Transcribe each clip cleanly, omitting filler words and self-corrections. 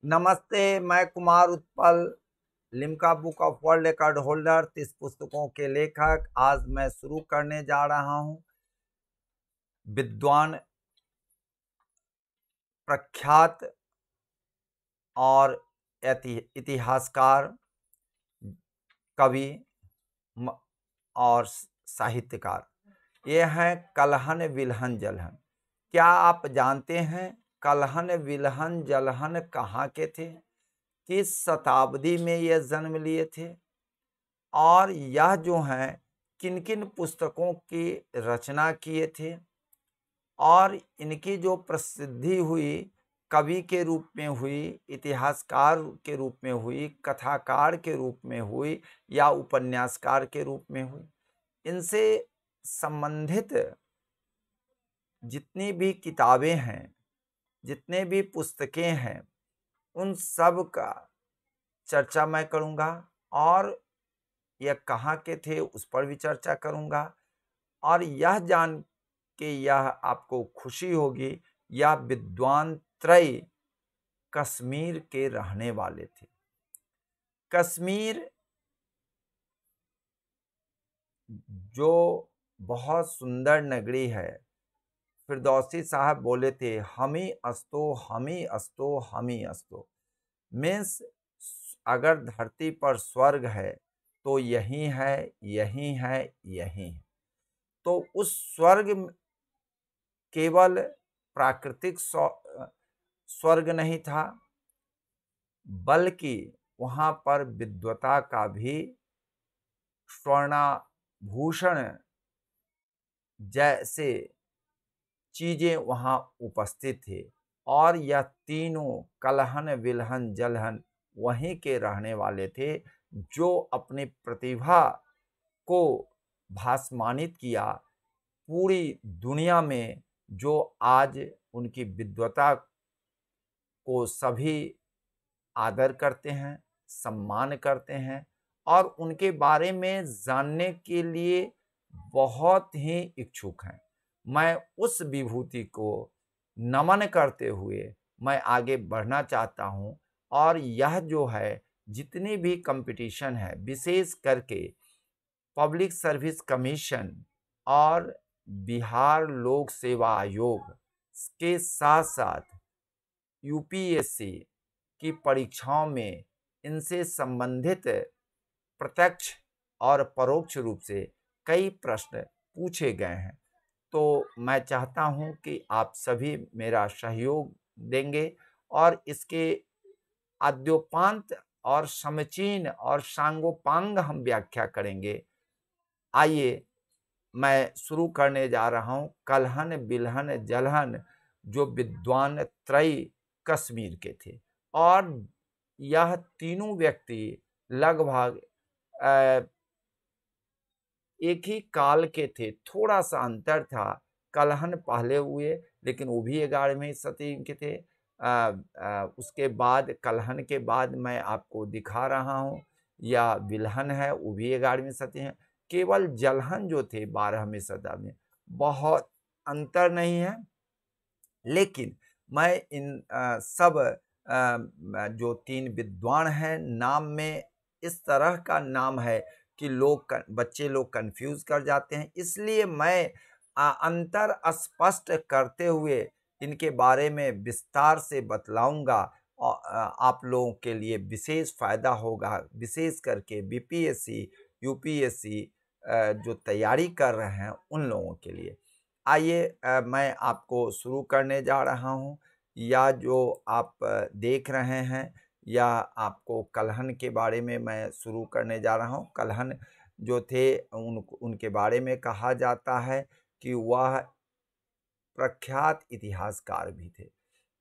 नमस्ते, मैं Kumar Utpal, Limca book of world record holder, 30 पुस्तकों के लेखक। आज मैं शुरू करने जा रहा हूं विद्वान, प्रख्यात और इतिहासकार, कवि और साहित्यकार। ये हैं कल्हन विल्हन जल्हन। क्या आप जानते हैं कल्हन विल्हन जल्हन कहाँ के थे, किस शताब्दी में ये जन्म लिए थे और यह जो हैं किन किन पुस्तकों की रचना किए थे और इनकी जो प्रसिद्धि हुई, कवि के रूप में हुई, इतिहासकार के रूप में हुई, कथाकार के रूप में हुई या उपन्यासकार के रूप में हुई, इनसे संबंधित जितनी भी किताबें हैं, जितने भी पुस्तकें हैं, उन सब का चर्चा मैं करूँगा और यह कहाँ के थे उस पर भी चर्चा करूँगा। और यह जान के यह आपको खुशी होगी, यह विद्वान त्रय कश्मीर के रहने वाले थे। कश्मीर जो बहुत सुंदर नगरी है, फिरदौसी साहब बोले थे, हमी अस्तो हमी अस्तो हमी अस्तो। मीन्स अगर धरती पर स्वर्ग है तो यही है, यही है, यही है। तो उस स्वर्ग केवल प्राकृतिक स्वर्ग नहीं था, बल्कि वहाँ पर विद्वता का भी स्वर्णाभूषण जैसे चीजें वहाँ उपस्थित थे। और यह तीनों कल्हन विल्हन जल्हन वहीं के रहने वाले थे, जो अपनी प्रतिभा को भासमानित किया पूरी दुनिया में। जो आज उनकी विद्वता को सभी आदर करते हैं, सम्मान करते हैं और उनके बारे में जानने के लिए बहुत ही इच्छुक हैं। मैं उस विभूति को नमन करते हुए मैं आगे बढ़ना चाहता हूँ। और यह जो है जितनी भी कंपटीशन है, विशेष करके पब्लिक सर्विस कमीशन और बिहार लोक सेवा आयोग के साथ साथ यूपीएससी की परीक्षाओं में इनसे संबंधित प्रत्यक्ष और परोक्ष रूप से कई प्रश्न पूछे गए हैं। तो मैं चाहता हूं कि आप सभी मेरा सहयोग देंगे और इसके आद्योपांत और समीचीन और सांगोपांग हम व्याख्या करेंगे। आइए मैं शुरू करने जा रहा हूं कल्हन बिल्हन जल्हन, जो विद्वान त्रय कश्मीर के थे। और यह तीनों व्यक्ति लगभग एक ही काल के थे, थोड़ा सा अंतर था। कल्हन पहले हुए, लेकिन वो भी 11वीं शती के थे। उसके बाद कल्हन के बाद मैं आपको दिखा रहा हूँ या विल्हन है, वो भी 11वीं शती है। केवल जल्हन जो थे 12वीं शताब्दी में, बहुत अंतर नहीं है। लेकिन मैं इन सब जो तीन विद्वान हैं, नाम में इस तरह का नाम है कि बच्चे लोग कंफ्यूज कर जाते हैं, इसलिए मैं अंतर स्पष्ट करते हुए इनके बारे में विस्तार से बतलाऊंगा। आप लोगों के लिए विशेष फायदा होगा, विशेष करके बीपीएससी यूपीएससी जो तैयारी कर रहे हैं उन लोगों के लिए। आइए मैं आपको शुरू करने जा रहा हूँ। या जो आप देख रहे हैं, या आपको कल्हन के बारे में मैं शुरू करने जा रहा हूँ। कल्हन जो थे उनके बारे में कहा जाता है कि वह प्रख्यात इतिहासकार भी थे।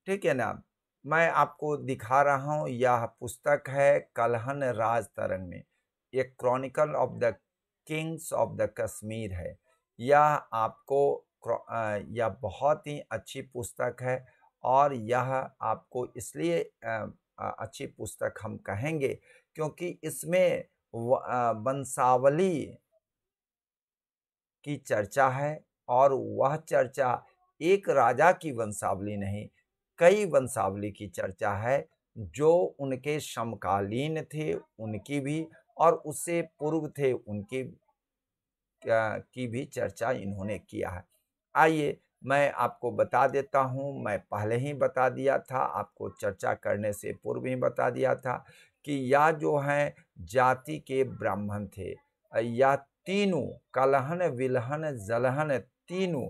ठीक है ना। मैं आपको दिखा रहा हूँ, यह पुस्तक है कल्हन राज तरंग में, ये Chronicle of the Kings of the Kashmir है। यह आपको यह बहुत ही अच्छी पुस्तक है। और यह आपको इसलिए अच्छी पुस्तक हम कहेंगे क्योंकि इसमें वंशावली की चर्चा है। और वह चर्चा एक राजा की वंशावली नहीं, कई वंशावली की चर्चा है, जो उनके समकालीन थे उनकी भी और उससे पूर्व थे उनकी की भी चर्चा इन्होंने किया है। आइए मैं आपको बता देता हूँ, मैं पहले ही बता दिया था, आपको चर्चा करने से पूर्व ही बता दिया था कि यह जो हैं जाति के ब्राह्मण थे। यह तीनों कलहन, विलहन, जलहन तीनों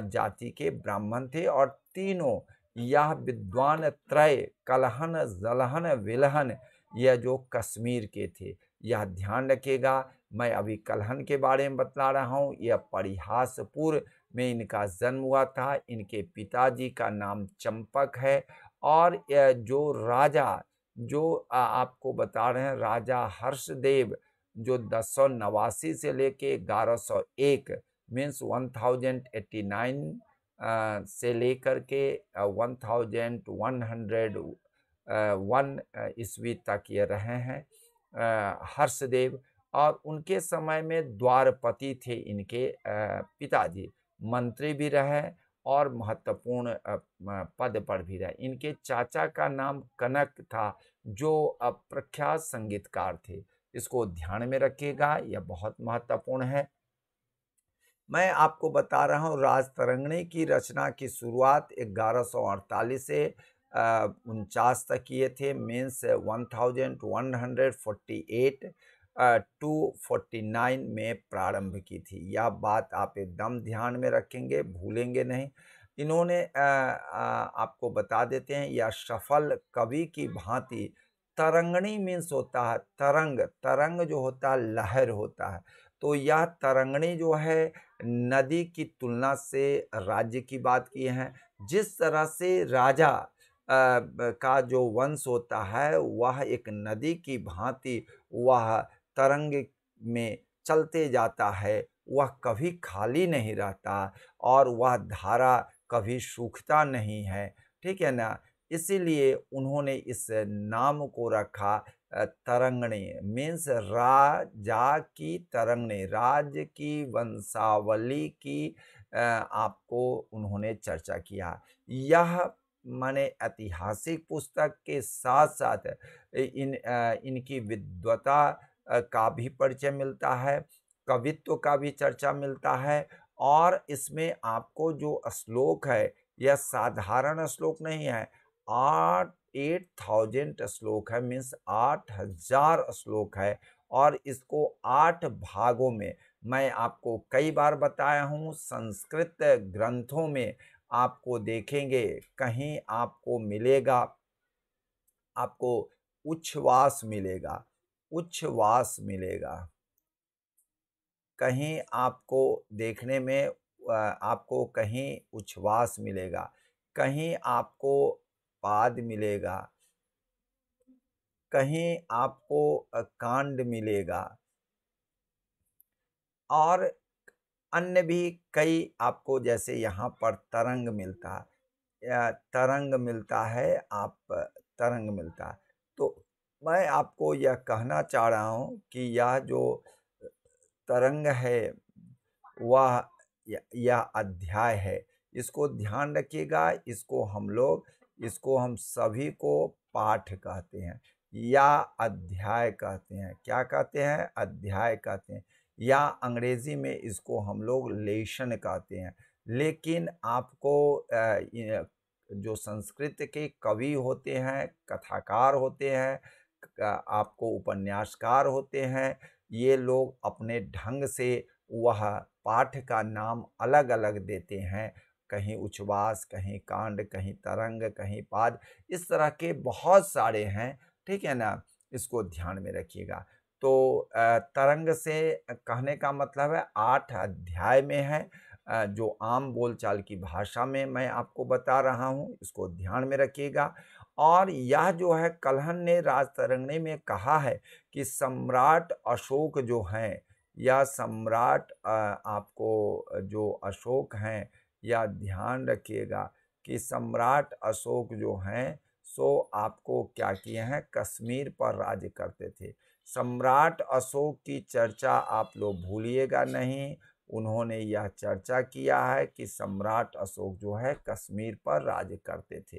जाति के ब्राह्मण थे और तीनों यह विद्वान त्रय कलहन, जलहन, विलहन यह जो कश्मीर के थे। यह ध्यान रखिएगा, मैं अभी कलहन के बारे में बतला रहा हूँ। यह परिहासपुर में इनका जन्म हुआ था। इनके पिताजी का नाम चंपक है और यह जो राजा जो आपको बता रहे हैं राजा हर्षदेव जो 1089 से लेके 1101 मीन्स 1089 से लेकर के 1101 ईस्वी तक ये रहे हैं हर्षदेव। और उनके समय में द्वारपति थे इनके पिताजी, मंत्री भी रहे और महत्वपूर्ण पद पर भी रहे। इनके चाचा का नाम कनक था जो प्रख्यात संगीतकार थे। इसको ध्यान में रखिएगा, यह बहुत महत्वपूर्ण है। मैं आपको बता रहा हूँ राजतरंगिणी की रचना की शुरुआत 1148 से 49 तक किए थे मीन्स 1148 टू 49 में प्रारंभ की थी। यह बात आप एकदम ध्यान में रखेंगे, भूलेंगे नहीं। इन्होंने आपको बता देते हैं यह सफल कवि की भांति तरंगिणी मीन्स होता है तरंग, तरंग जो होता है लहर होता है। तो यह तरंगिणी जो है नदी की तुलना से राज्य की बात की है। जिस तरह से राजा का जो वंश होता है वह एक नदी की भांति वह तरंग में चलते जाता है, वह कभी खाली नहीं रहता और वह धारा कभी सूखता नहीं है, ठीक है ना। इसीलिए उन्होंने इस नाम को रखा तरंगिणी मीन्स राजा की तरंगिणी, राज्य की वंशावली की आपको उन्होंने चर्चा किया। यह माने ऐतिहासिक पुस्तक के साथ-साथ इनकी विद्वता का भी परिचय मिलता है, कवित्व का भी चर्चा मिलता है और इसमें आपको जो श्लोक है, यह साधारण श्लोक नहीं है। 8000 श्लोक है मीन्स 8000 श्लोक है और इसको 8 भागों में मैं आपको कई बार बताया हूँ। संस्कृत ग्रंथों में आपको देखेंगे कहीं आपको मिलेगा, आपको उच्छ्वास मिलेगा, उच्छ्वास मिलेगा। कहीं आपको देखने में आपको कहीं उच्छ्वास मिलेगा, कहीं आपको पाद मिलेगा, कहीं आपको कांड मिलेगा और अन्य भी कई आपको जैसे यहाँ पर तरंग मिलता है या तरंग मिलता है, आप तरंग मिलता है। तो मैं आपको यह कहना चाह रहा हूँ कि यह जो तरंग है वह यह अध्याय है। इसको ध्यान रखिएगा, इसको हम सभी को पाठ कहते हैं या अध्याय कहते हैं। क्या कहते हैं? अध्याय कहते हैं या अंग्रेजी में इसको हम लोग लेसन कहते हैं। लेकिन आपको जो संस्कृत के कवि होते हैं, कथाकार होते हैं, आपको उपन्यासकार होते हैं, ये लोग अपने ढंग से वह पाठ का नाम अलग-अलग देते हैं। कहीं उच्छ्वास, कहीं कांड, कहीं तरंग, कहीं पाद, इस तरह के बहुत सारे हैं, ठीक है ना? इसको ध्यान में रखिएगा। तो तरंग से कहने का मतलब है 8 अध्याय में है जो आम बोलचाल की भाषा में मैं आपको बता रहा हूँ, इसको ध्यान में रखिएगा। और यह जो है कलहन ने राजतरंगिणी में कहा है कि सम्राट अशोक जो हैं या सम्राट आपको जो अशोक हैं, या ध्यान रखिएगा कि सम्राट अशोक जो हैं सो आपको क्या किए हैं कश्मीर पर राज्य करते थे। सम्राट अशोक की चर्चा आप लोग भूलिएगा नहीं। उन्होंने यह चर्चा किया है कि सम्राट अशोक जो है कश्मीर पर राज्य करते थे।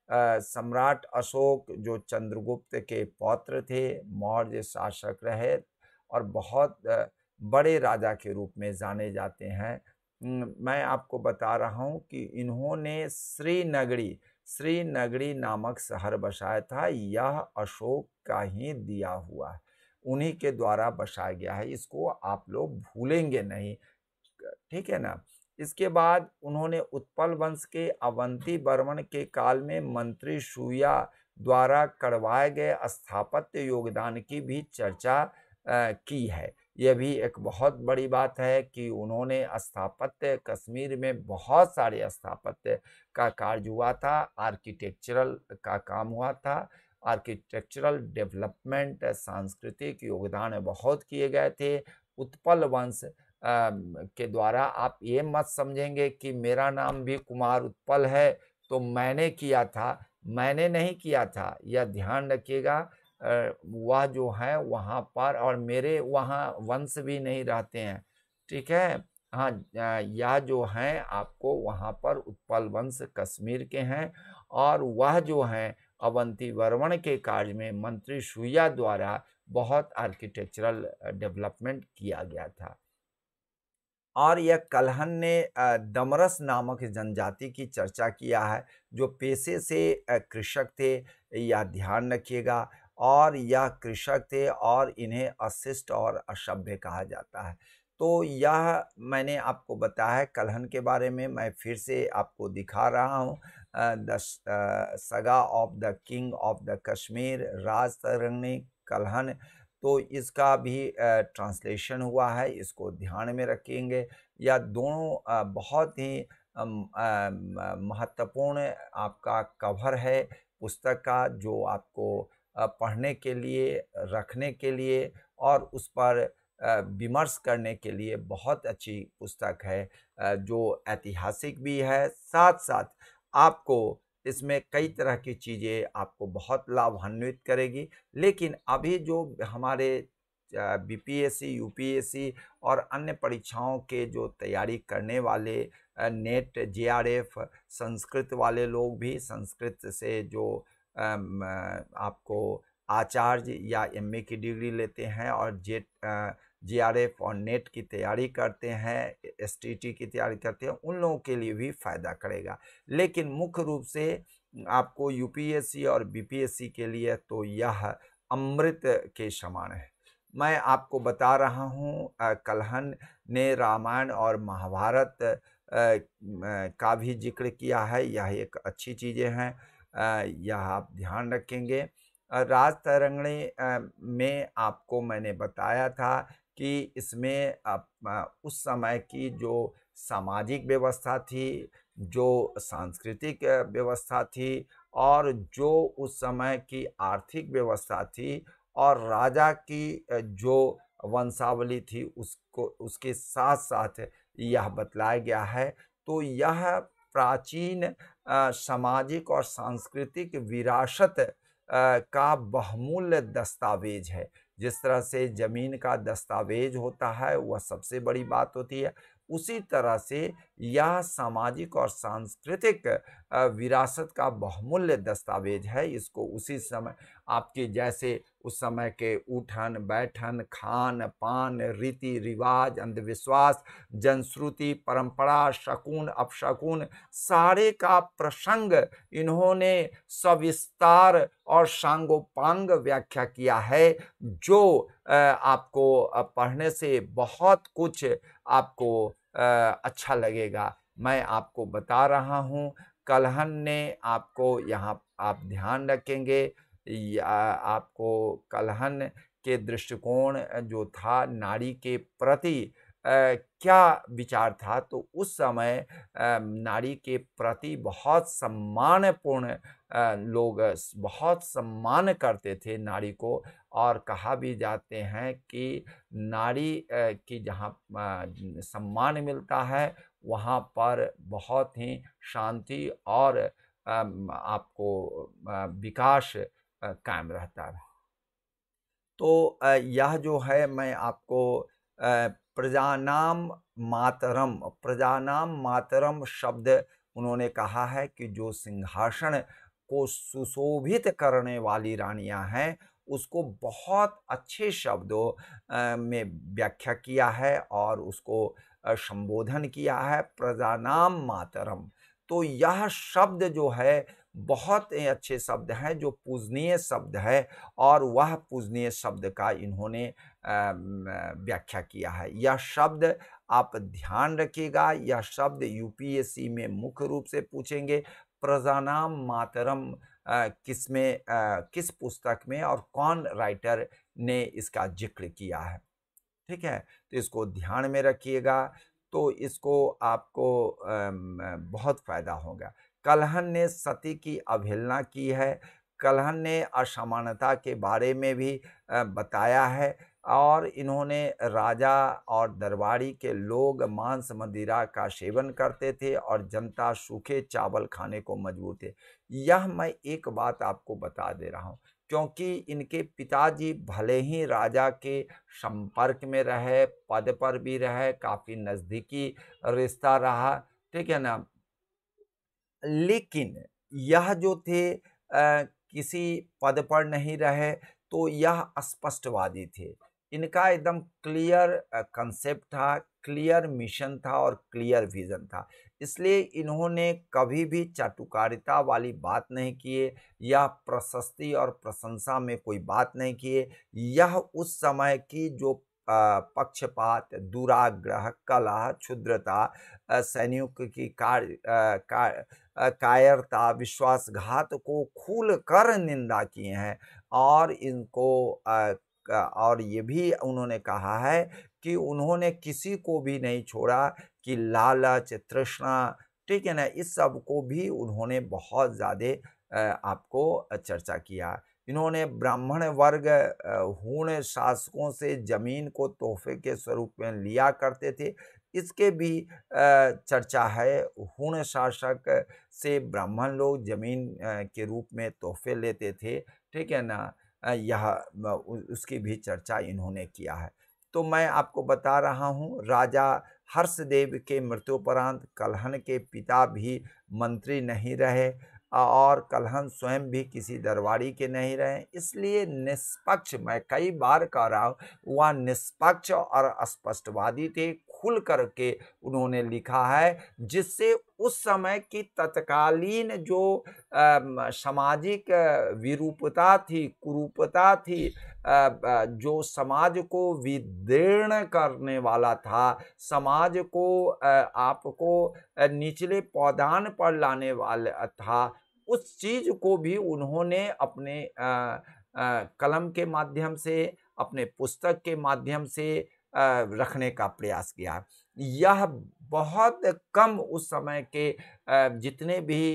सम्राट अशोक जो चंद्रगुप्त के पौत्र थे, मौर्य शासक रहे और बहुत बड़े राजा के रूप में जाने जाते हैं। मैं आपको बता रहा हूँ कि इन्होंने श्रीनगरी नामक शहर बसाया था। यह अशोक का ही दिया हुआ है, उन्हीं के द्वारा बसाया गया है। इसको आप लोग भूलेंगे नहीं, ठीक है ना। इसके बाद उन्होंने उत्पल वंश के अवंती वर्मन के काल में मंत्री सूया द्वारा करवाए गए स्थापत्य योगदान की भी चर्चा की है। यह भी एक बहुत बड़ी बात है कि उन्होंने स्थापत्य, कश्मीर में बहुत सारे स्थापत्य का कार्य हुआ था, आर्किटेक्चरल का काम हुआ था, आर्किटेक्चरल डेवलपमेंट, सांस्कृतिक योगदान बहुत किए गए थे। उत्पल वंश के द्वारा आप ये मत समझेंगे कि मेरा नाम भी कुमार उत्पल है तो मैंने किया था, मैंने नहीं किया था, यह ध्यान रखिएगा। वह जो है वहाँ पर, और मेरे वहाँ वंश भी नहीं रहते हैं, ठीक है। हाँ, यह जो हैं आपको वहाँ पर उत्पल वंश कश्मीर के हैं, और वह जो हैं अवंती वर्मन के कार्य में मंत्री सूया द्वारा बहुत आर्किटेक्चरल डेवलपमेंट किया गया था। और यह कल्हण ने दमरस नामक जनजाति की चर्चा किया है, जो पेशे से कृषक थे, यह ध्यान रखिएगा। और यह कृषक थे और इन्हें अशिष्ट और असभ्य कहा जाता है। तो यह मैंने आपको बताया है कल्हण के बारे में। मैं फिर से आपको दिखा रहा हूँ द सगा of the king of the Kashmir, Rajatarangini Kalhana. तो इसका भी ट्रांसलेशन हुआ है, इसको ध्यान में रखेंगे। यह दोनों बहुत ही महत्वपूर्ण आपका कवर है पुस्तक का, जो आपको पढ़ने के लिए, रखने के लिए और उस पर विमर्श करने के लिए बहुत अच्छी पुस्तक है, जो ऐतिहासिक भी है, साथ साथ आपको इसमें कई तरह की चीज़ें आपको बहुत लाभान्वित करेगी। लेकिन अभी जो हमारे बीपीएससी, यूपीएससी और अन्य परीक्षाओं के जो तैयारी करने वाले, नेट, जेआरएफ, संस्कृत वाले लोग भी, संस्कृत से जो आपको आचार्य या एमए की डिग्री लेते हैं और जेआरएफ और नेट की तैयारी करते हैं, एसटीटी की तैयारी करते हैं, उन लोगों के लिए भी फ़ायदा करेगा। लेकिन मुख्य रूप से आपको यूपीएससी और बीपीएससी के लिए तो यह अमृत के समान है। मैं आपको बता रहा हूँ कल्हण ने रामायण और महाभारत का भी जिक्र किया है, यह एक अच्छी चीज़ें हैं, यह आप ध्यान रखेंगे। राजतरंगिणी में आपको मैंने बताया था कि इसमें उस समय की जो सामाजिक व्यवस्था थी, जो सांस्कृतिक व्यवस्था थी और जो उस समय की आर्थिक व्यवस्था थी और राजा की जो वंशावली थी, उसको उसके साथ-साथ यह बतलाया गया है। तो यह प्राचीन सामाजिक और सांस्कृतिक विरासत का बहुमूल्य दस्तावेज है। जिस तरह से ज़मीन का दस्तावेज होता है, वह सबसे बड़ी बात होती है, उसी तरह से यह सामाजिक और सांस्कृतिक विरासत का बहुमूल्य दस्तावेज है। इसको उसी समय आपके जैसे उस समय के उठन-बैठन, खान-पान, रीति-रिवाज, अंधविश्वास, जनश्रुति, परंपरा, शकुन, अपशकुन, सारे का प्रसंग इन्होंने सविस्तार और सांगोपांग व्याख्या किया है, जो आपको पढ़ने से बहुत कुछ आपको अच्छा लगेगा। मैं आपको बता रहा हूँ, कल्हण ने आपको यहाँ आप ध्यान रखेंगे, या आपको कल्हण के दृष्टिकोण जो था नारी के प्रति क्या विचार था, तो उस समय नारी के प्रति बहुत सम्मानपूर्ण लोग बहुत सम्मान करते थे नारी को, और कहा भी जाते हैं कि नारी की जहाँ सम्मान मिलता है, वहाँ पर बहुत ही शांति और आपको विकास कायम रहता है। तो यह जो है मैं आपको प्रजानाम मातरम शब्द उन्होंने कहा है कि जो सिंहासन को सुशोभित करने वाली रानियां हैं, उसको बहुत अच्छे शब्दों में व्याख्या किया है और उसको संबोधन किया है, प्रजानाम मातरम। तो यह शब्द जो है बहुत ही अच्छे शब्द हैं, जो पूजनीय शब्द है और वह पूजनीय शब्द का इन्होंने व्याख्या किया है। यह शब्द आप ध्यान रखिएगा, यह शब्द यूपीएससी में मुख्य रूप से पूछेंगे। प्रजानाम मातरम किस पुस्तक में और कौन राइटर ने इसका जिक्र किया है, ठीक है? तो इसको ध्यान में रखिएगा, तो इसको आपको बहुत फायदा होगा। कलहन ने सती की अवहेलना की है। कलहन ने असमानता के बारे में भी बताया है और इन्होंने राजा और दरबारी के लोग मांस मदिरा का सेवन करते थे और जनता सूखे चावल खाने को मजबूर थे। यह मैं एक बात आपको बता दे रहा हूँ, क्योंकि इनके पिताजी भले ही राजा के संपर्क में रहे, पद पर भी रहे, काफ़ी नज़दीकी रिश्ता रहा, ठीक है ना? लेकिन यह जो थे किसी पद पर नहीं रहे, तो यह स्पष्टवादी थे। इनका एकदम क्लियर कांसेप्ट था, क्लियर मिशन था और क्लियर विज़न था। इसलिए इन्होंने कभी भी चाटुकारिता वाली बात नहीं किए या प्रशस्ति और प्रशंसा में कोई बात नहीं किए। यह उस समय की जो पक्षपात, दुराग्रह, कलह, क्षुद्रता, सैनिकों की कायरता, विश्वासघात को खुलकर निंदा किए हैं और इनको और ये भी उन्होंने कहा है कि उन्होंने किसी को भी नहीं छोड़ा कि लालच, तृष्णा, ठीक है ना? इस सब को भी उन्होंने बहुत ज़्यादा आपको चर्चा किया। इन्होंने ब्राह्मण वर्ग हूण शासकों से ज़मीन को तोहफ़े के स्वरूप में लिया करते थे। इसके भी चर्चा है। हूण शासक से ब्राह्मण लोग ज़मीन के रूप में तोहफ़े लेते थे, ठीक है ना? यह उसकी भी चर्चा इन्होंने किया है। तो मैं आपको बता रहा हूँ, राजा हर्षदेव के मृत्युपरांत कलहन के पिता भी मंत्री नहीं रहे और कलहन स्वयं भी किसी दरबारी के नहीं रहे। इसलिए निष्पक्ष, मैं कई बार कह रहा हूँ, वह निष्पक्ष और स्पष्टवादी थे। खुल करके उन्होंने लिखा है, जिससे उस समय की तत्कालीन जो सामाजिक विरूपता थी, कुरूपता थी, जो समाज को विदीर्ण करने वाला था, समाज को आपको निचले पौधान पर लाने वाला था, उस चीज को भी उन्होंने अपने कलम के माध्यम से, अपने पुस्तक के माध्यम से रखने का प्रयास किया। यह बहुत कम उस समय के जितने भी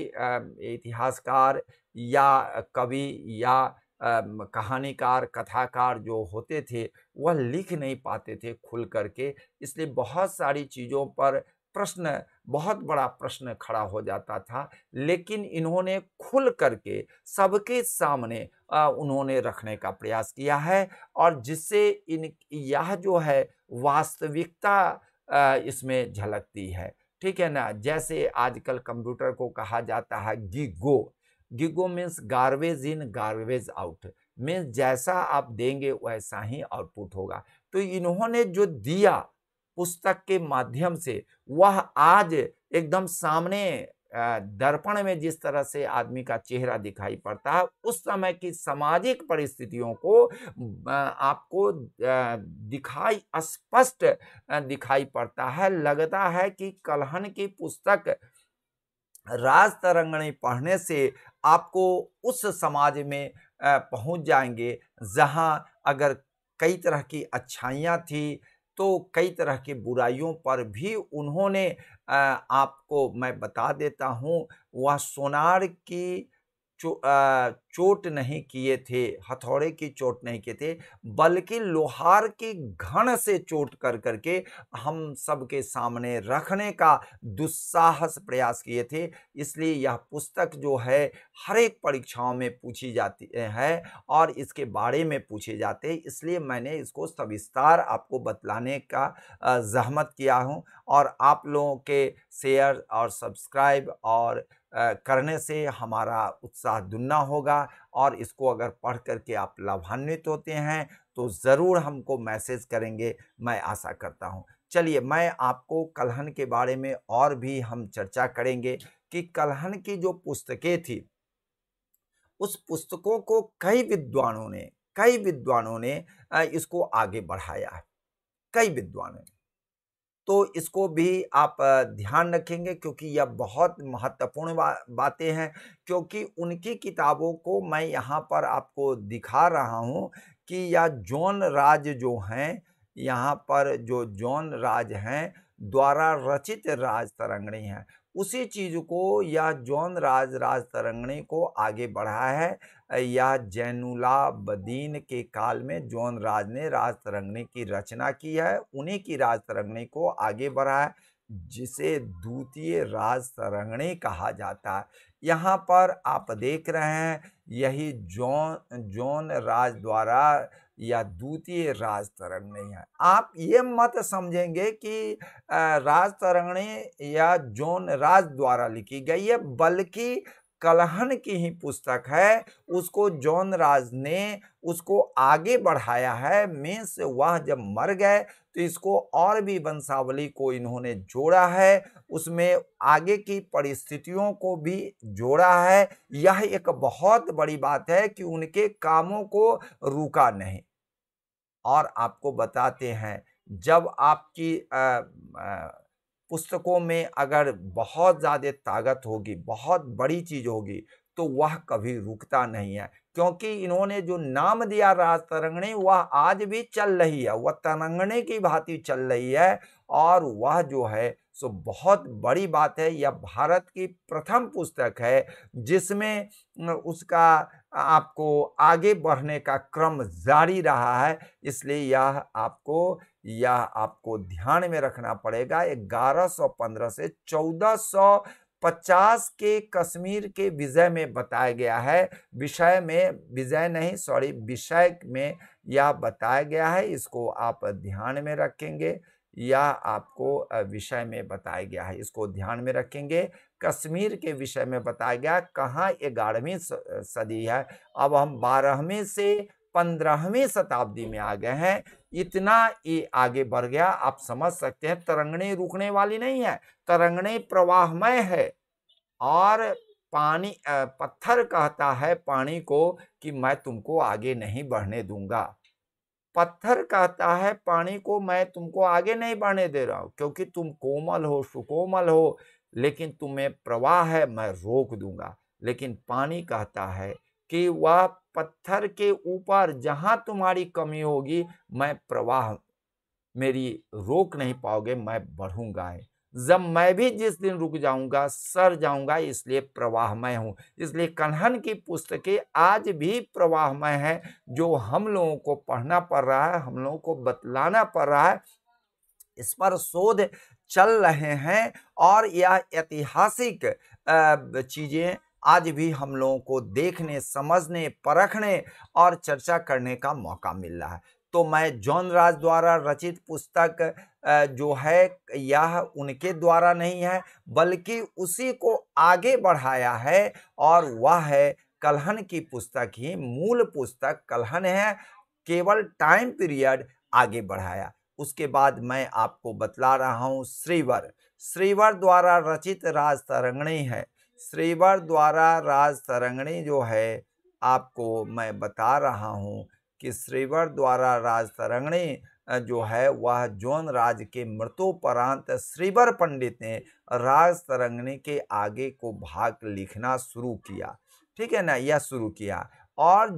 इतिहासकार या कवि या कहानीकार, कथाकार जो होते थे, वह लिख नहीं पाते थे खुल करके। इसलिए बहुत सारी चीज़ों पर बहुत बड़ा प्रश्न खड़ा हो जाता था। लेकिन इन्होंने खुल करके सबके सामने उन्होंने रखने का प्रयास किया है और जिससे यह जो है वास्तविकता इसमें झलकती है, ठीक है ना? जैसे आजकल कंप्यूटर को कहा जाता है GIGO. GIGO means garbage in garbage out, means जैसा आप देंगे वैसा ही आउटपुट होगा। तो इन्होंने जो दिया पुस्तक के माध्यम से, वह आज एकदम सामने दर्पण में जिस तरह से आदमी का चेहरा दिखाई पड़ता है, उस समय की सामाजिक परिस्थितियों को आपको दिखाई स्पष्ट दिखाई पड़ता है। लगता है कि कलहन की पुस्तक राज तरंगणी पढ़ने से आपको उस समाज में पहुंच जाएंगे, जहां अगर कई तरह की अच्छाइयाँ थी, तो कई तरह की बुराइयों पर भी उन्होंने आपको मैं बता देता हूँ, वह सोनार की चोट नहीं किए थे, हथौड़े की चोट नहीं किए थे, बल्कि लोहार की घण से चोट कर करके हम सबके सामने रखने का दुस्साहस प्रयास किए थे। इसलिए यह पुस्तक जो है हर एक परीक्षाओं में पूछी जाती है और इसके बारे में पूछे जाते हैं, इसलिए मैंने इसको सविस्तार आपको बतलाने का ज़हमत किया हूँ और आप लोगों के शेयर और सब्सक्राइब और करने से हमारा उत्साह दुगना होगा और इसको अगर पढ़ कर के आप लाभान्वित होते हैं तो ज़रूर हमको मैसेज करेंगे, मैं आशा करता हूँ। चलिए मैं आपको कलहन के बारे में और भी हम चर्चा करेंगे कि कलहन की जो पुस्तकें थी, उस पुस्तकों को कई विद्वानों ने इसको आगे बढ़ाया है, कई विद्वानों ने। तो इसको भी आप ध्यान रखेंगे क्योंकि यह बहुत महत्वपूर्ण बातें हैं, क्योंकि उनकी किताबों को मैं यहाँ पर आपको दिखा रहा हूँ कि यह जॉन राज जो हैं, यहाँ पर जो जॉन राज हैं द्वारा रचित राज तरंगिणी है, उसी चीज़ को यह जॉन राज तरंगिणी को आगे बढ़ाया है। यह जैनुलाब्दीन के काल में जॉन राज ने राज तरंगिणी की रचना की है, उन्हीं की राज तरंगिणी को आगे बढ़ाया, जिसे द्वितीय राज तरंगिणी कहा जाता है। यहाँ पर आप देख रहे हैं यही जॉन राज द्वारा या द्वितीय राज तरंगिणी है। आप ये मत समझेंगे कि राज तरंगिणी या जॉन राज द्वारा लिखी गई है, बल्कि कलहन की ही पुस्तक है, उसको जॉन राज ने उसको आगे बढ़ाया है। मीन्स वह जब मर गए तो इसको और भी वंशावली को इन्होंने जोड़ा है, उसमें आगे की परिस्थितियों को भी जोड़ा है। यह एक बहुत बड़ी बात है कि उनके कामों को रुका नहीं। और आपको बताते हैं, जब आपकी पुस्तकों में अगर बहुत ज़्यादा ताकत होगी, बहुत बड़ी चीज़ होगी, तो वह कभी रुकता नहीं है, क्योंकि इन्होंने जो नाम दिया राज तरंगिणी वह आज भी चल रही है, वह तरंगिणी की भांति चल रही है और वह जो है सो बहुत बड़ी बात है। यह भारत की प्रथम पुस्तक है जिसमें उसका आपको आगे बढ़ने का क्रम जारी रहा है, इसलिए यह आपको ध्यान में रखना पड़ेगा। 1115 से 1450 के कश्मीर के विषय में बताया गया है, विषय में यह बताया गया है, इसको आप ध्यान में रखेंगे। यह आपको विषय में बताया गया है, इसको ध्यान में रखेंगे। कश्मीर के विषय में बताया गया, कहाँ 11वीं सदी है, अब हम 12वीं से 15वीं शताब्दी में आ गए हैं। इतना ये आगे बढ़ गया, आप समझ सकते हैं। तरंगिणी रुकने वाली नहीं है, तरंगिणी प्रवाहमय है और पानी पत्थर कहता है पानी को कि मैं तुमको आगे नहीं बढ़ने दूंगा। पत्थर कहता है पानी को, मैं तुमको आगे नहीं बढ़ने दे रहा हूं, क्योंकि तुम कोमल हो, सुकोमल हो, लेकिन तुम्हें प्रवाह है, मैं रोक दूंगा। लेकिन पानी कहता है कि वह पत्थर के ऊपर जहां तुम्हारी कमी होगी, मैं प्रवाह मेरी रोक नहीं पाओगे, मैं बढ़ूंगा। जब मैं भी जिस दिन रुक जाऊंगा, सर जाऊंगा, इसलिए प्रवाहमय हूं। इसलिए कलहन की पुस्तकें आज भी प्रवाहमय है, जो हम लोगों को पढ़ना पड़ रहा है, हम लोगों को बतलाना पड़ रहा है, इस पर शोध चल रहे हैं और यह ऐतिहासिक चीजें आज भी हम लोगों को देखने, समझने, परखने और चर्चा करने का मौका मिल रहा है। तो मैं जॉन राज द्वारा रचित पुस्तक जो है यह उनके द्वारा नहीं है, बल्कि उसी को आगे बढ़ाया है और वह है कलहन की पुस्तक ही मूल पुस्तक कलहन है, केवल टाइम पीरियड आगे बढ़ाया। उसके बाद मैं आपको बतला रहा हूँ श्रीवर द्वारा रचित राज तरंगिणी है। श्रीवर द्वारा राज तरंगिणी जो है, आपको मैं बता रहा हूँ कि श्रीवर द्वारा राज तरंगिणी जो है वह जॉन राज के मृत्योपरांत श्रीवर पंडित ने राज तरंगिणी के आगे को भाग लिखना शुरू किया। ठीक है ना, यह शुरू किया। और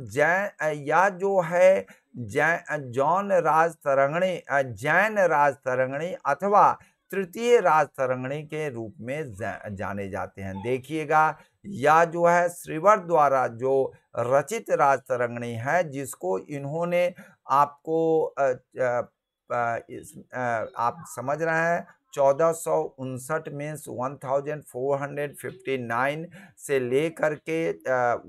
जॉन राज तरंगिणी, जैन राज तरंगिणी अथवा तृतीय राजतरंगिणी के रूप में जाने जाते हैं। देखिएगा, यह जो है श्रीवर द्वारा जो रचित राजतरंगिणी है, जिसको इन्होंने आपको आप समझ रहे हैं, 1459 मीन्स 1459 से लेकर के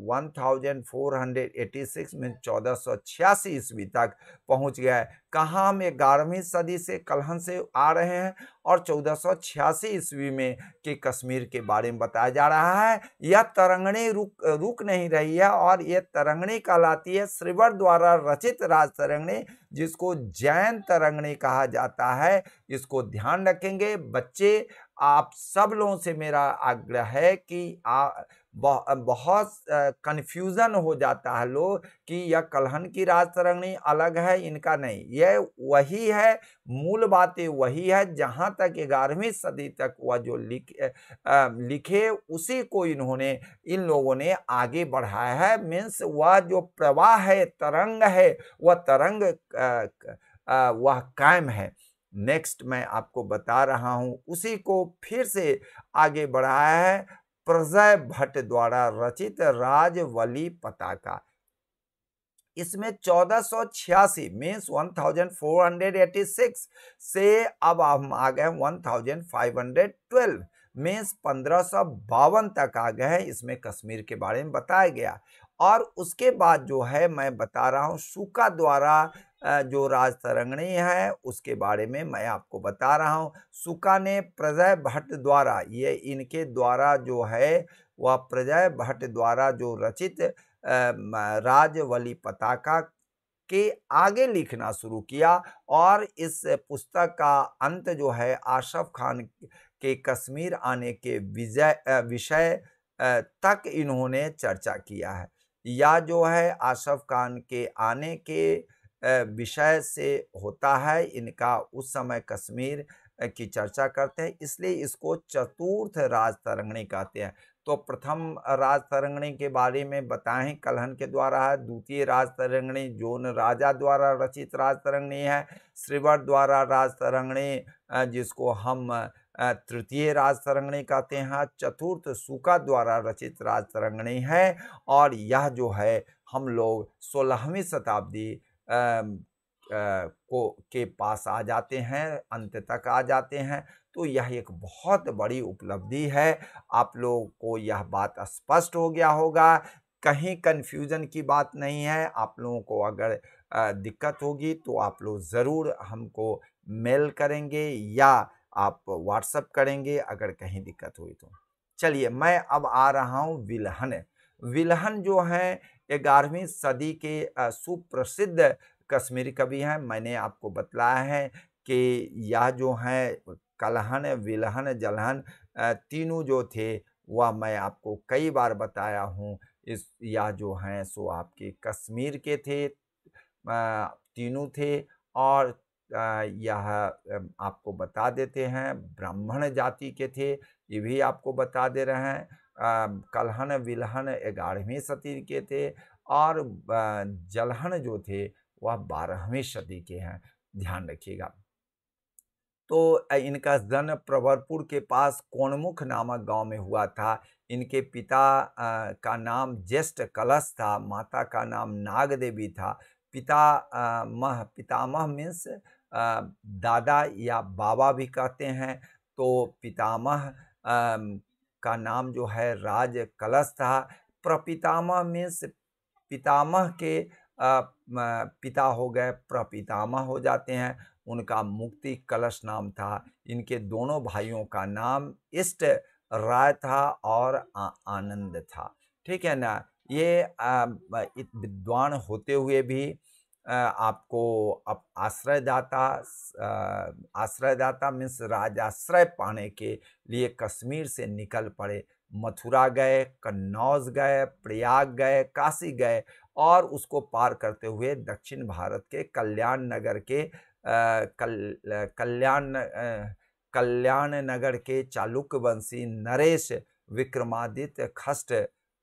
1486 मीन्स 1486 ईस्वी तक पहुंच गया है। कहाँ हम 11वीं सदी से कलहन से आ रहे हैं और 1486 ईस्वी में कि कश्मीर के बारे में बताया जा रहा है। यह तरंगिणी रुक नहीं रही है और यह तरंगिणी कहलाती है श्रीवर द्वारा रचित राज तरंगिणी, जिसको जैन तरंगिणी कहा जाता है। इसको ध्यान रखेंगे बच्चे। आप सब लोगों से मेरा आग्रह है कि बहुत कंफ्यूजन हो जाता है लोग कि यह कलहन की राज तरंगिणी अलग है, इनका नहीं। यह वही है, मूल बातें वही है। जहाँ तक 11वीं सदी तक वह जो लिखे उसी को इन लोगों ने आगे बढ़ाया है। मीन्स वह जो प्रवाह है, तरंग है, वह तरंग वह कायम है। नेक्स्ट मैं आपको बता रहा हूं, उसी को फिर से आगे बढ़ाया है प्रजय भट्ट द्वारा रचित राजवली पताका। इसमें 1486 मीन्स 1486 से अब हम आ गए 1512 मीन्स 1552 तक आ गए हैं। इसमें कश्मीर के बारे में बताया गया। और उसके बाद जो है मैं बता रहा हूँ शुका द्वारा जो राज तरंगिणी है उसके बारे में मैं आपको बता रहा हूँ। शुका ने प्रजय भट्ट द्वारा, ये इनके द्वारा जो है वह प्रजय भट्ट द्वारा जो रचित राजवली पताका के आगे लिखना शुरू किया। और इस पुस्तक का अंत जो है आशफ खान के कश्मीर आने के विषय तक इन्होंने चर्चा किया है। या जो है आशफ खान के आने के विषय से होता है। इनका उस समय कश्मीर की चर्चा करते हैं, इसलिए इसको चतुर्थ राज तरंगिणी कहते हैं। तो प्रथम राज तरंगिणी के बारे में बताएं, कलहन के द्वारा है। द्वितीय राज तरंगिणी जोन राजा द्वारा रचित राज तरंगिणी है। श्रीवर द्वारा राज तरंगिणी जिसको हम तृतीय राज तरंगिणी कहते हैं। चतुर्थ शुका द्वारा रचित राज तरंगिणी है। और यह जो है हम लोग 16वीं शताब्दी के पास आ जाते हैं, अंत तक आ जाते हैं। तो यह एक बहुत बड़ी उपलब्धि है। आप लोगों को यह बात स्पष्ट हो गया होगा, कहीं कन्फ्यूजन की बात नहीं है। आप लोगों को अगर दिक्कत होगी तो आप लोग ज़रूर हमको मेल करेंगे या आप व्हाट्सएप करेंगे अगर कहीं दिक्कत हुई तो। चलिए मैं अब आ रहा हूँ विल्हन। विल्हन जो है 11वीं सदी के सुप्रसिद्ध कश्मीरी कवि हैं। मैंने आपको बतलाया है कि यह जो है कलहन, विल्हन, जलहन तीनों जो थे वह मैं आपको कई बार बताया हूँ। यह जो हैं सो आपके कश्मीर के थे, तीनों थे। और यह आपको बता देते हैं ब्राह्मण जाति के थे, ये भी आपको बता दे रहे हैं। कलहन विल्हन 11वीं सदी के थे और जलहन जो थे वह 12वीं सदी के हैं, ध्यान रखिएगा। तो इनका जन्म प्रवरपुर के पास कोणमुख नामक गांव में हुआ था। इनके पिता का नाम ज्येष्ठ कलश था, माता का नाम नाग देवी था। पितामह मीन्स दादा या बाबा भी कहते हैं। तो पितामह का नाम जो है राज कलश था। प्रपितामह मीन्स पितामह के पिता हो गए, प्रपितामह हो जाते हैं। उनका मुक्ति कलश नाम था। इनके दोनों भाइयों का नाम इष्ट राय था और आनंद था। ठीक है ना। ये विद्वान होते हुए भी आपको अब आश्रयदाता मीन्स राजाश्रय पाने के लिए कश्मीर से निकल पड़े। मथुरा गए, कन्नौज गए, प्रयाग गए, काशी गए और उसको पार करते हुए दक्षिण भारत के कल्याण नगर के चालुक्य वंशी नरेश विक्रमादित्य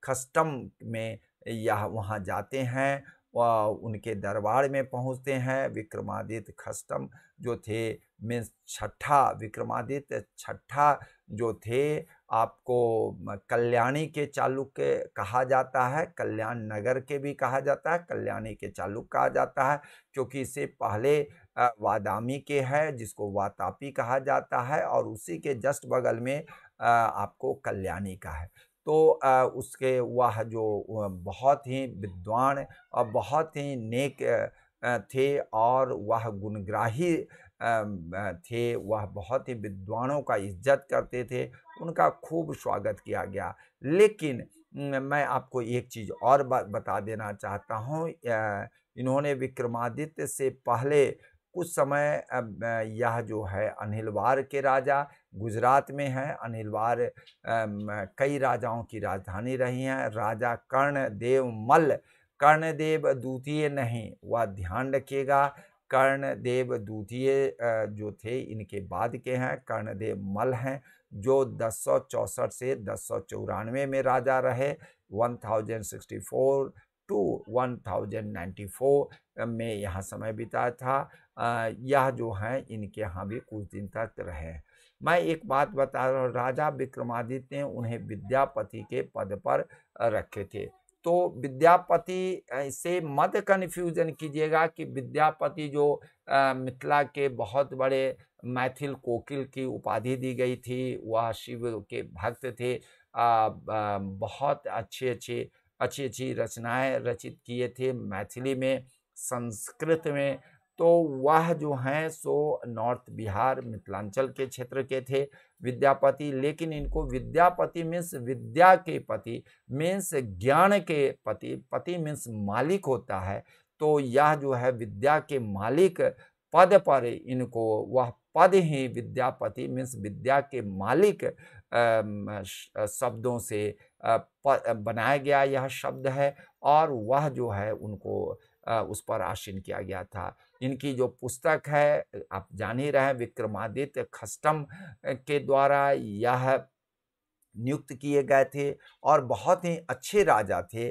खष्टम में यह वहाँ जाते हैं उनके दरबार में पहुंचते हैं। विक्रमादित्य खष्टम जो थे, मीन्स छठा विक्रमादित्य छठा जो थे, आपको कल्याणी के चालुक्य कहा जाता है, कल्याण नगर के भी कहा जाता है, कल्याणी के चालुक्य कहा जाता है, क्योंकि इससे पहले वादामी के है जिसको वातापी कहा जाता है, और उसी के जस्ट बगल में आपको कल्याणी का है। तो उसके वह जो बहुत ही विद्वान और बहुत ही नेक थे, और वह गुणग्राही थे, वह बहुत ही विद्वानों का इज्जत करते थे, उनका खूब स्वागत किया गया। लेकिन मैं आपको एक चीज़ और बता देना चाहता हूँ, इन्होंने विक्रमादित्य से पहले कुछ समय यह जो है अनिलवार के राजा गुजरात में हैं। अनिलवार कई राजाओं की राजधानी रही हैं। राजा कर्णदेव मल्ल, कर्णदेव द्वितीय नहीं, वह ध्यान रखिएगा, कर्णदेव द्वितीय जो थे इनके बाद के हैं, कर्णदेव मल्ल हैं, जो 1064 से 1094 में राजा रहे। 1064 टू 1094 में यहाँ समय बिताया था। यह जो हैं इनके यहाँ भी कुछ दिन तक रहे। मैं एक बात बता रहा हूँ, राजा विक्रमादित्य ने उन्हें विद्यापति के पद पर रखे थे। तो विद्यापति से मत कन्फ्यूजन कीजिएगा कि विद्यापति जो मिथिला के बहुत बड़े मैथिल कोकिल की उपाधि दी गई थी, वह शिव के भक्त थे, बहुत अच्छी रचनाएं रचित किए थे मैथिली में, संस्कृत में। तो वह जो हैं सो नॉर्थ बिहार मिथिलांचल के क्षेत्र के थे विद्यापति। लेकिन इनको विद्यापति मीन्स विद्या के पति, मीन्स ज्ञान के पति, पति मीन्स मालिक होता है। तो यह जो है विद्या के मालिक पद पर इनको वह पद ही विद्यापति मीन्स विद्या के मालिक शब्दों से बनाया गया यह शब्द है, और वह जो है उनको उस पर आसीन किया गया था। इनकी जो पुस्तक है आप जान ही रहे हैं, विक्रमादित्य खष्टम के द्वारा यह नियुक्त किए गए थे, और बहुत ही अच्छे राजा थे।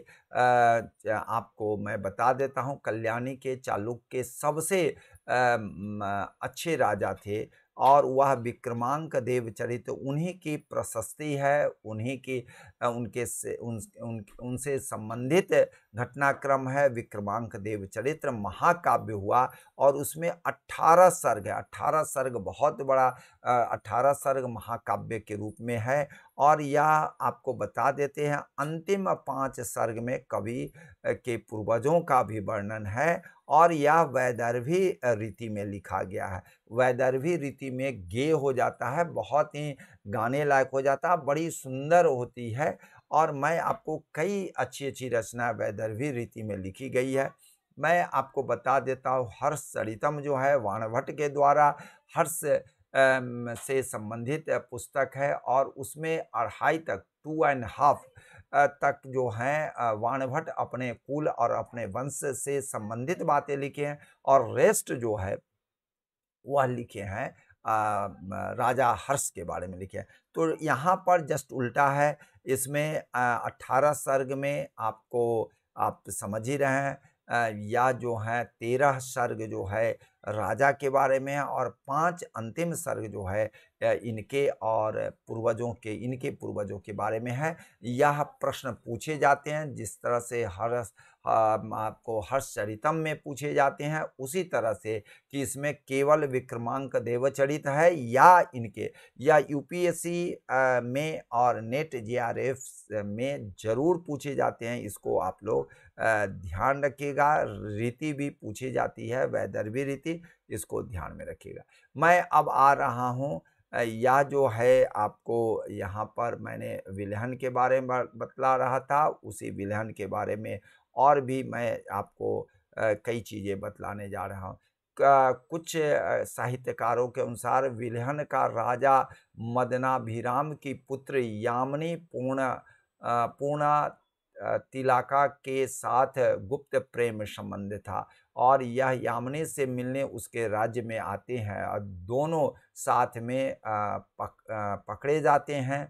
आपको मैं बता देता हूँ, कल्याणी के चालुक्य के सबसे अच्छे राजा थे, और वह विक्रमांक देव चरित्र उन्हीं की प्रशस्ति है, उन्हीं की उनके से उनसे संबंधित घटनाक्रम है। विक्रमांक देव चरित्र महाकाव्य हुआ, और उसमें 18 सर्ग है। 18 सर्ग बहुत बड़ा 18 सर्ग महाकाव्य के रूप में है। और यह आपको बता देते हैं, अंतिम 5 सर्ग में कवि के पूर्वजों का भी वर्णन है, और यह वैदर्भी रीति में लिखा गया है। वैदर्भी रीति में गे हो जाता है, बहुत ही गाने लायक हो जाता है, बड़ी सुंदर होती है। और मैं आपको कई अच्छी रचना वैदर्भी रीति में लिखी गई है। मैं आपको बता देता हूँ, हर्षचरितम जो है वाणभट्ट के द्वारा हर्ष से संबंधित पुस्तक है, और उसमें 2.5 तक 2.5 तक जो हैं वाणभट्ट अपने कुल और अपने वंश से संबंधित बातें लिखे हैं, और रेस्ट जो है वह लिखे हैं राजा हर्ष के बारे में लिखे हैं। तो यहाँ पर जस्ट उल्टा है, इसमें 18 सर्ग में आपको आप समझ ही रहे हैं, या जो है 13 सर्ग जो है राजा के बारे में है, और 5 अंतिम सर्ग जो है इनके और पूर्वजों के, इनके पूर्वजों के बारे में है। यह प्रश्न पूछे जाते हैं जिस तरह से आपको हर्षचरितम में पूछे जाते हैं, उसी तरह से कि इसमें केवल विक्रमांक देवचरित है या इनके, या यूपीएससी में और नेट जेआरएफ में जरूर पूछे जाते हैं। इसको आप लोग ध्यान रखिएगा। रीति भी पूछी जाती है, वैदर्भी रीति, इसको ध्यान में रखिएगा। मैं अब आ रहा हूँ, यह जो है आपको यहाँ पर मैंने विल्हन के बारे में बतला रहा था, उसी विल्हन के बारे में और भी मैं आपको कई चीज़ें बतलाने जा रहा हूँ। कुछ साहित्यकारों के अनुसार विल्हन का राजा मदनाभिराम की पुत्र यामिनी पूर्णा तिलाका के साथ गुप्त प्रेम संबंध था, और यह यामिनी से मिलने उसके राज्य में आते हैं, और दोनों साथ में पकड़े जाते हैं।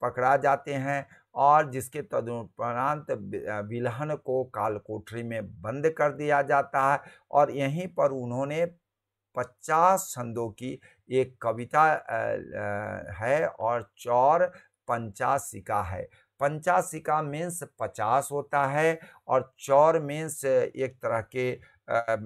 पकड़ा जाते हैं और जिसके तदुपरांत विल्हन को काल कोठरी में बंद कर दिया जाता है और यहीं पर उन्होंने 50 छंदों की एक कविता है और चौर पंचासिका है। पंचासिका मीन्स 50 होता है और चौर मीन्स एक तरह के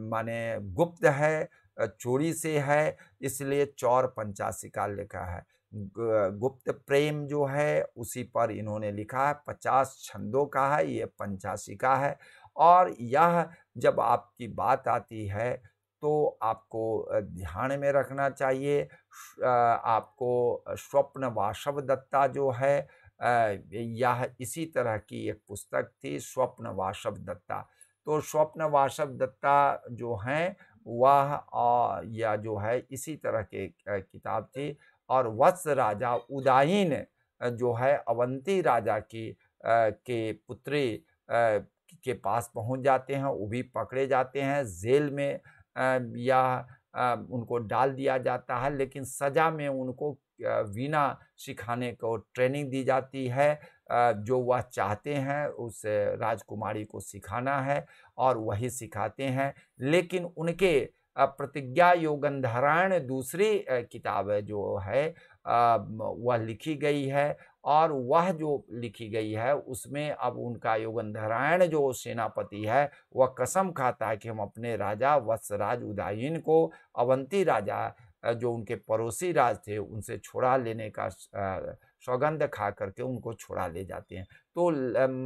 माने गुप्त है, चोरी से है, इसलिए चौर पंचासिका लिखा है। गुप्त प्रेम जो है उसी पर इन्होंने लिखा है। 50 छंदों का है, ये पंचासिका है। और यह जब आपकी बात आती है तो आपको ध्यान में रखना चाहिए। आपको स्वप्न वासव दत्ता जो है, यह इसी तरह की एक पुस्तक थी, स्वप्न वासव दत्ता। तो स्वप्न वासव दत्ता जो हैं वह या जो है इसी तरह के किताब थी। और वत्स राजा उदायीन जो है अवंती राजा की के पुत्री के पास पहुंच जाते हैं, वो भी पकड़े जाते हैं, जेल में या उनको डाल दिया जाता है, लेकिन सज़ा में उनको वीणा सिखाने को ट्रेनिंग दी जाती है। जो वह चाहते हैं उस राजकुमारी को सिखाना है और वही सिखाते हैं। लेकिन उनके प्रतिज्ञा योगंधरायण दूसरी किताब है जो है वह लिखी गई है और वह जो लिखी गई है उसमें अब उनका योगंधरायण जो सेनापति है वह कसम खाता है कि हम अपने राजा वत्सराज उदायीन को अवंती राजा जो उनके पड़ोसी राज थे उनसे छुड़ा लेने का सौगंध खा करके उनको छुड़ा ले जाते हैं। तो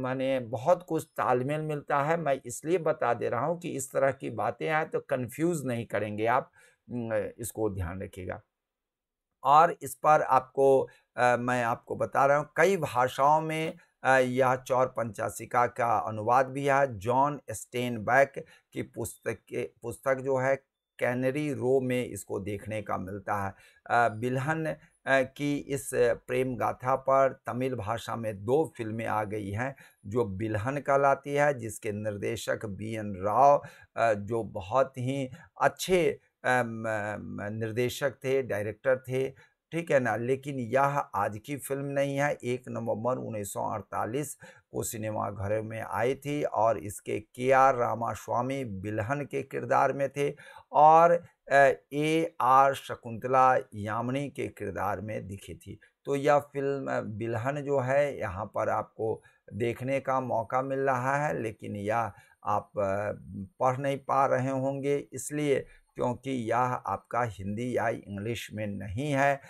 माने बहुत कुछ तालमेल मिलता है। मैं इसलिए बता दे रहा हूँ कि इस तरह की बातें आए तो कन्फ्यूज़ नहीं करेंगे आप, इसको ध्यान रखिएगा। और इस पर आपको मैं आपको बता रहा हूँ कई भाषाओं में यह चौर पंचासिका का अनुवाद भी है। जॉन स्टेनबैक की पुस्तक जो है कैनरी रो में इसको देखने का मिलता है। बिल्हन की इस प्रेम गाथा पर तमिल भाषा में 2 फ़िल्में आ गई हैं जो बिल्हन कहलाती है, जिसके निर्देशक बी.एन. राव जो बहुत ही अच्छे निर्देशक थे, डायरेक्टर थे, ठीक है ना? लेकिन यह आज की फ़िल्म नहीं है, 1 नवंबर 1948 को सिनेमाघरों में आई थी और इसके के.आर. रामास्वामी बिल्हन के किरदार में थे और ए.आर. शकुंतला यामिनी के किरदार में दिखी थी। तो यह फ़िल्म बिल्हन जो है यहाँ पर आपको देखने का मौका मिल रहा है, लेकिन यह आप पढ़ नहीं पा रहे होंगे इसलिए क्योंकि यह आपका हिंदी या इंग्लिश में नहीं है।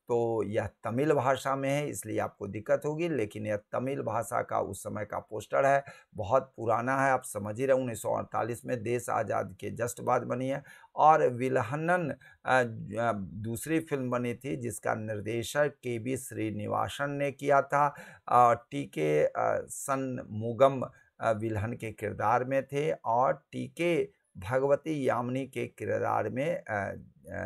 तो यह तमिल भाषा में है इसलिए आपको दिक्कत होगी, लेकिन यह तमिल भाषा का उस समय का पोस्टर है, बहुत पुराना है, आप समझ ही रहे 1948 में देश आज़ाद के जस्ट बाद बनी है। और विल्हनन दूसरी फ़िल्म बनी थी जिसका निर्देशक के.बी. श्रीनिवासन ने किया था। टी.के. सनमुगम विल्हन के किरदार में थे और टी.के. भगवती यामिनी के किरदार में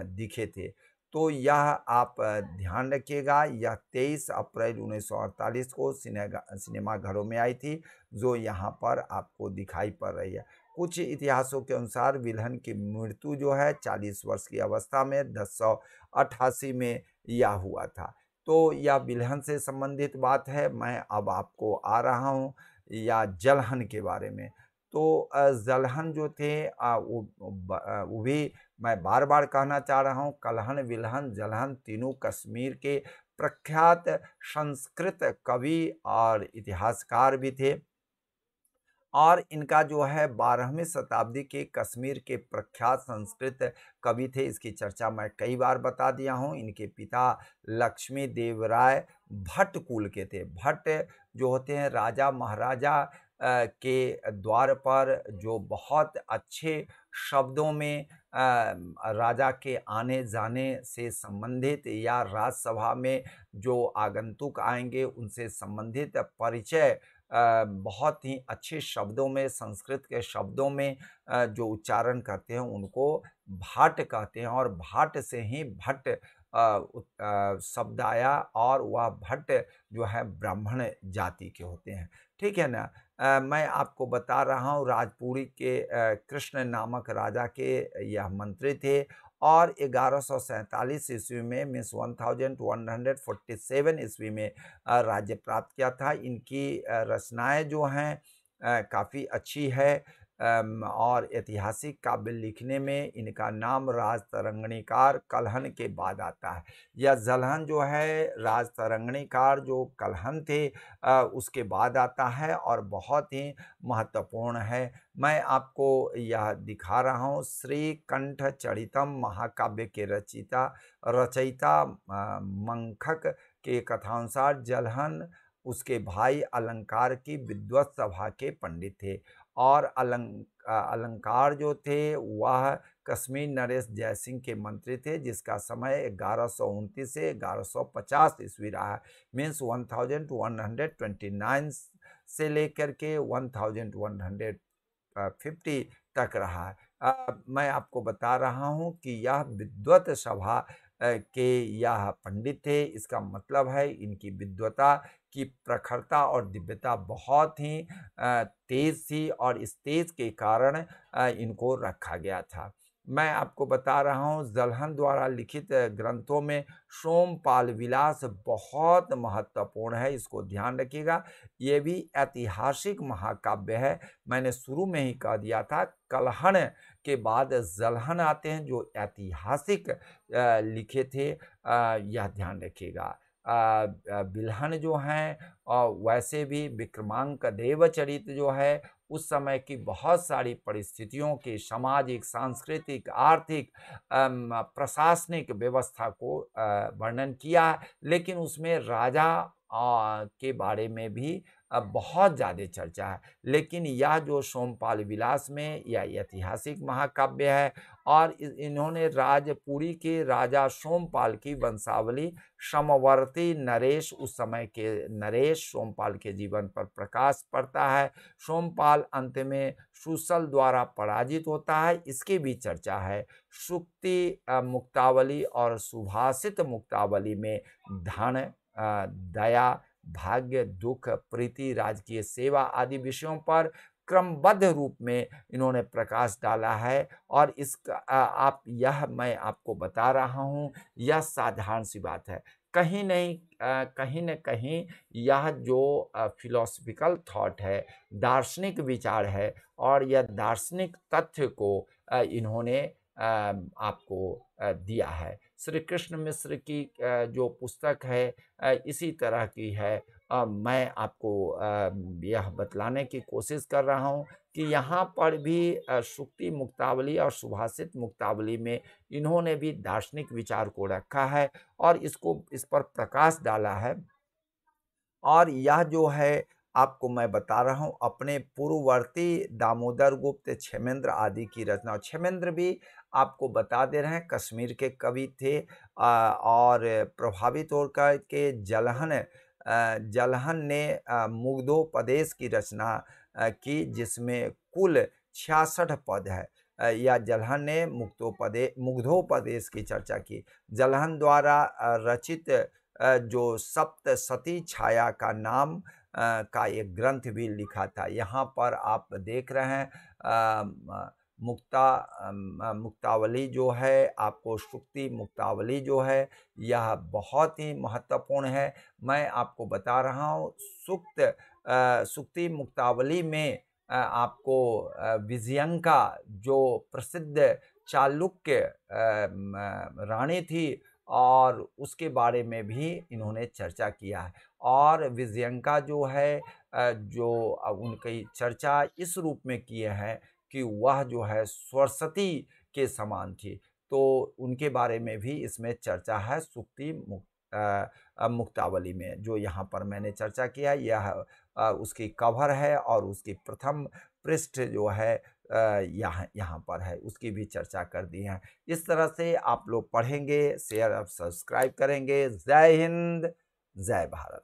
दिखे थे। तो यह आप ध्यान रखिएगा, यह 23 अप्रैल 1948 को सिनेमाघरों में आई थी, जो यहाँ पर आपको दिखाई पड़ रही है। कुछ इतिहासों के अनुसार विल्हन की मृत्यु जो है 40 वर्ष की अवस्था में 1088 में यह हुआ था। तो यह विल्हन से संबंधित बात है। मैं अब आपको आ रहा हूँ या जलहन के बारे में। तो जलहन जो थे वो भी मैं बार-बार कहना चाह रहा हूँ, कल्हन, विल्हन, जलहन तीनों कश्मीर के प्रख्यात संस्कृत कवि और इतिहासकार भी थे। और इनका जो है 12वीं शताब्दी के कश्मीर के प्रख्यात संस्कृत कवि थे, इसकी चर्चा मैं कई बार बता दिया हूँ। इनके पिता लक्ष्मी देव राय भट्ट कुल के थे। भट्ट जो होते हैं राजा महाराजा के द्वार पर जो बहुत अच्छे शब्दों में राजा के आने-जाने से संबंधित या राजसभा में जो आगंतुक आएँगे उनसे संबंधित परिचय बहुत ही अच्छे शब्दों में, संस्कृत के शब्दों में जो उच्चारण करते हैं उनको भाट कहते हैं और भाट से ही भट्ट शब्द आया और वह भट्ट जो है ब्राह्मण जाति के होते हैं, ठीक है ना? मैं आपको बता रहा हूँ राजपुरी के कृष्ण नामक राजा के यह मंत्री थे और 1147 ईस्वी में मीन्स 1147 ईस्वी में राज्य प्राप्त किया था। इनकी रचनाएं जो हैं काफ़ी अच्छी है और ऐतिहासिक काव्य लिखने में इनका नाम राजतरंगिणीकार कल्हण के बाद आता है। यह जलहन जो है राजतरंगिणीकार जो कल्हण थे उसके बाद आता है और बहुत ही महत्वपूर्ण है। मैं आपको यह दिखा रहा हूँ श्री कंठ चरितम महाकाव्य के रचयिता मंखक के कथानुसार जलहन उसके भाई अलंकार की विद्वत सभा के पंडित थे और अलंकार जो थे वह कश्मीर नरेश जयसिंह के मंत्री थे, जिसका समय 1129 से 1150 ईस्वी रहा। मीन्स 1129 से लेकर के 1150 तक रहा। मैं आपको बता रहा हूँ कि यह विद्वत सभा के यह पंडित थे। इसका मतलब है इनकी विद्वता की प्रखरता और दिव्यता बहुत ही तेज थी और इस तेज के कारण इनको रखा गया था। मैं आपको बता रहा हूँ जलहन द्वारा लिखित ग्रंथों में सोमपाल विलास बहुत महत्वपूर्ण है, इसको ध्यान रखिएगा। ये भी ऐतिहासिक महाकाव्य है। मैंने शुरू में ही कह दिया था कल्हण के बाद जलहन आते हैं जो ऐतिहासिक लिखे थे, यह ध्यान रखिएगा। बिल्हन जो हैं वैसे भी विक्रमांक देवचरित जो है उस समय की बहुत सारी परिस्थितियों के सामाजिक, सांस्कृतिक, आर्थिक, प्रशासनिक व्यवस्था को वर्णन किया, लेकिन उसमें राजा के बारे में भी बहुत ज़्यादा चर्चा है। लेकिन यह जो सोमपाल विलास में यह ऐतिहासिक महाकाव्य है और इन्होंने राजपुरी के राजा सोमपाल की वंशावली समवर्ती नरेश, उस समय के नरेश सोमपाल के जीवन पर प्रकाश पड़ता है। सोमपाल अंत में सुसल द्वारा पराजित होता है, इसकी भी चर्चा है। सुक्ति मुक्तावली और सुभाषित मुक्तावली में धन, दया, भाग्य, दुख, प्रीति, राजकीय सेवा आदि विषयों पर क्रमबद्ध रूप में इन्होंने प्रकाश डाला है। और इसका मैं आपको बता रहा हूँ, यह साधारण सी बात है। कहीं नहीं कहीं न कहीं यह जो फिलॉसफिकल थॉट है, दार्शनिक विचार है और यह दार्शनिक तथ्य को इन्होंने आपको दिया है। श्री कृष्ण मिश्र की जो पुस्तक है इसी तरह की है। मैं आपको यह बतलाने की कोशिश कर रहा हूँ कि यहाँ पर भी सुक्ति मुक्तावली और सुभाषित मुक्तावली में इन्होंने भी दार्शनिक विचार को रखा है और इस पर प्रकाश डाला है। और यह जो है आपको मैं बता रहा हूँ अपने पूर्ववर्ती दामोदर गुप्त, क्षेमेंद्र आदि की रचना। क्षेमेंद्र भी आपको बता दे रहे हैं कश्मीर के कवि थे और प्रभावित होकर के जलहन ने मुग्धोपदेश की रचना की, जिसमें कुल 66 पद है। या जलहन ने मुग्धोपदेश की चर्चा की। जलहन द्वारा रचित जो सप्तशती छाया का नाम का एक ग्रंथ भी लिखा था। यहाँ पर आप देख रहे हैं मुक्तावली जो है, आपको सुक्ति मुक्तावली जो है यह बहुत ही महत्वपूर्ण है। मैं आपको बता रहा हूँ सुक्ति मुक्तावली में आपको विजयंका जो प्रसिद्ध चालुक्य रानी थी और उसके बारे में भी इन्होंने चर्चा किया है। और विजयंका जो है जो उनकी चर्चा इस रूप में किए हैं कि वह जो है सरस्वती के समान थी, तो उनके बारे में भी इसमें चर्चा है सुक्ति मुक्तावली में। जो यहाँ पर मैंने चर्चा किया यह उसकी कवर है और उसकी प्रथम पृष्ठ जो है यहाँ पर है, उसकी भी चर्चा कर दी है। इस तरह से आप लोग पढ़ेंगे, शेयर और सब्सक्राइब करेंगे। जय हिंद, जय भारत।